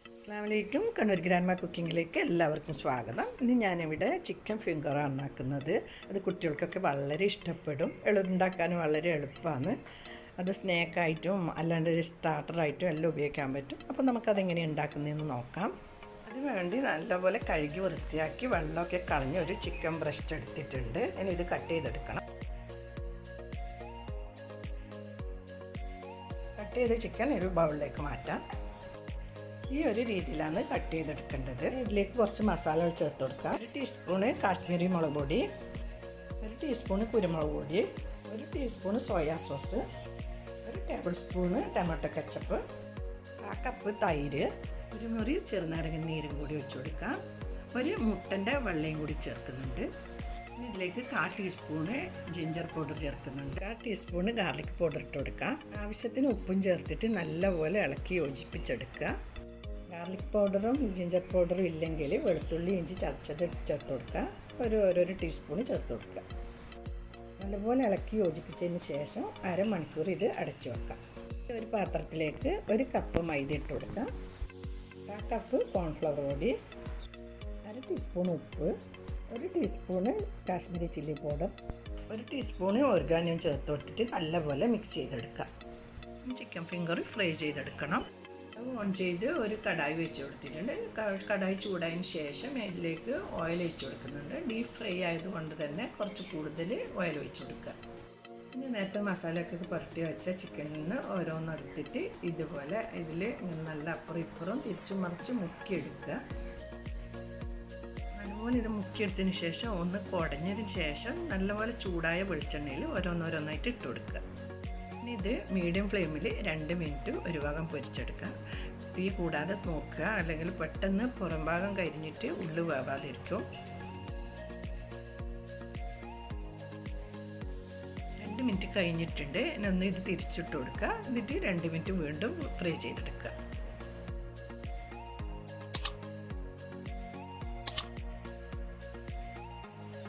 അസ്സലാമലൈക്കും. കണ്ണൂർ ഗ്രാൻഡ്മ കുക്കിങ്ങിലേക്ക് എല്ലാവർക്കും സ്വാഗതം. ഇന്ന് ഞാനിവിടെ ചിക്കൻ ഫിംഗറാണ് ഉണ്ടാക്കുന്നത്. അത് കുട്ടികൾക്കൊക്കെ വളരെ ഇഷ്ടപ്പെടും. ഉണ്ടാക്കാനും വളരെ എളുപ്പമാണ്. അത് സ്നാക്കായിട്ടും അല്ലാണ്ട് സ്റ്റാർട്ടറായിട്ടും എല്ലാം ഉപയോഗിക്കാൻ പറ്റും. അപ്പോൾ നമുക്കതെങ്ങനെയാണ് ഉണ്ടാക്കുന്നതെന്ന് നോക്കാം. അതിനുവേണ്ടി നല്ലപോലെ കഴുകി വൃത്തിയാക്കി വെള്ളമൊക്കെ കളഞ്ഞ് ഒരു ചിക്കൻ ബ്രസ്റ്റ് എടുത്തിട്ടുണ്ട്. ഇനി ഇത് കട്ട് ചെയ്തെടുക്കണം. കട്ട് ചെയ്ത ചിക്കൻ ഒരു ബൗളിലേക്ക് മാറ്റാം. ഈ ഒരു രീതിയിലാണ് കട്ട് ചെയ്തെടുക്കേണ്ടത്. ഇതിലേക്ക് കുറച്ച് മസാലകൾ ചേർത്ത് കൊടുക്കാം. 1 ടീസ്പൂണ് കാശ്മീരി മുളക് പൊടി, 1 ടീസ്പൂണ് കുരുമുളക് പൊടി, 1 teaspoon soya sauce, 1 table spoon tomato ketchup, 1 cup തൈര്, 1 മുറി ചെറുനാരങ്ങ നീരും കൂടി ഒഴിച്ചു കൊടുക്കാം. 1 മുട്ടൻ്റെ വെള്ളയും കൂടി ചേർക്കുന്നുണ്ട്. ഇതിലേക്ക് 1/4 ടീസ്പൂണ് ജിഞ്ചർ പൗഡർ ചേർക്കുന്നുണ്ട്. 1/4 ടീസ്പൂണ് ഗാർലിക് പൗഡർ ഇട്ട് കൊടുക്കാം. ആവശ്യത്തിന് ഉപ്പും ചേർത്തിട്ട് നല്ലപോലെ ഇളക്കി യോജിപ്പിച്ചെടുക്കുക. ഗാർലിക് പൗഡറും ജിഞ്ചർ പൗഡറും ഇല്ലെങ്കിൽ വെളുത്തുള്ളി ഇഞ്ചി ചതച്ചത് ചേർത്ത് കൊടുക്കുക. ഓരോരോ ടീസ്പൂണ് ചേർത്ത് കൊടുക്കുക. നല്ലപോലെ ഇളക്കി യോജിപ്പിച്ചതിന് ശേഷം അരമണിക്കൂർ ഇത് അടച്ചു വെക്കാം. ഒരു പാത്രത്തിലേക്ക് 1 കപ്പ് മൈദ ഇട്ട് കൊടുക്കുക. 1/4 കപ്പ് കോൺഫ്ലവർ പൊടി, 1 ടീസ്പൂൺ ഉപ്പ്, 1 teaspoon Kashmiri chilli powder, 1 teaspoon ഓർഗാനിയം ചേർത്ത് കൊടുത്തിട്ട് നല്ലപോലെ മിക്സ് ചെയ്തെടുക്കാം. ചിക്കൻ ഫിംഗർ ഫ്രൈ ചെയ്തെടുക്കണം. ഓൺ ചെയ്ത് ഒരു കടായി വെച്ച് കൊടുത്തിട്ടുണ്ട്. കടായി ചൂടായതിന് ശേഷം ഇതിലേക്ക് ഓയിൽ ഒഴിച്ച് കൊടുക്കുന്നുണ്ട്. ഡീപ്പ് ഫ്രൈ ആയതുകൊണ്ട് തന്നെ കുറച്ച് കൂടുതൽ ഓയിൽ ഒഴിച്ച് കൊടുക്കുക. പിന്നെ നേരത്തെ മസാലയൊക്കെ പുരട്ടി വെച്ച ചിക്കനിൽ നിന്ന് ഓരോന്നെടുത്തിട്ട് ഇതുപോലെ ഇതിൽ നല്ല അപ്പുറം ഇപ്പുറം തിരിച്ചും മറിച്ച് മുക്കിയെടുക്കുക. നല്ലപോലെ ഇത് മുക്കിയെടുത്തതിന് ശേഷം ഒന്ന് കുടഞ്ഞതിന് ശേഷം നല്ലപോലെ ചൂടായ വെളിച്ചെണ്ണയിൽ ഓരോന്നോരോന്നായിട്ട് ഇട്ട് കൊടുക്കുക. ഇനി ഇത് മീഡിയം ഫ്ലെയിമിൽ 2 മിനിറ്റ് ഒരു ഭാഗം പൊരിച്ചെടുക്കുക. തീ കൂടാതെ നോക്കുക, അല്ലെങ്കിൽ പെട്ടെന്ന് പുറം ഭാഗം കരിഞ്ഞിട്ട് ഉള്ളു വേവാതിരിക്കും. 2 മിനിറ്റ് കഴിഞ്ഞിട്ടുണ്ട്. ഇനി ഒന്ന് ഇത് തിരിച്ചിട്ട് കൊടുക്കുക. എന്നിട്ട് 2 മിനിറ്റ് വീണ്ടും ഫ്രൈ ചെയ്തെടുക്കുക.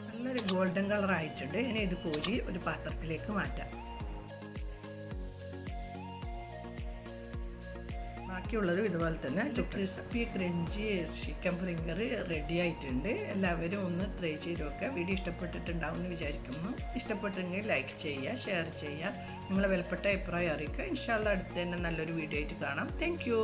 നല്ലൊരു ഗോൾഡൻ കളർ ആയിട്ടുണ്ട്. ഇനി ഇത് കോരി ഒരു പാത്രത്തിലേക്ക് മാറ്റാം. ബാക്കിയുള്ളത് ഇതുപോലെ തന്നെ crispy crunchy chicken finger ready ആയിട്ടുണ്ട്. എല്ലാവരും ഒന്ന് ട്രൈ ചെയ്ത് നോക്കുക. വീഡിയോ ഇഷ്ടപ്പെട്ടിട്ടുണ്ടാവും എന്ന് വിചാരിക്കുന്നു. ഇഷ്ടപ്പെട്ടെങ്കിൽ ലൈക്ക് ചെയ്യുക, ഷെയർ ചെയ്യുക, നിങ്ങളെ വിലപ്പെട്ട അഭിപ്രായം അറിയിക്കുക. ഇൻഷാ അല്ലാഹ് അടുത്ത് തന്നെ നല്ലൊരു വീഡിയോ ആയിട്ട് കാണാം. Thank you.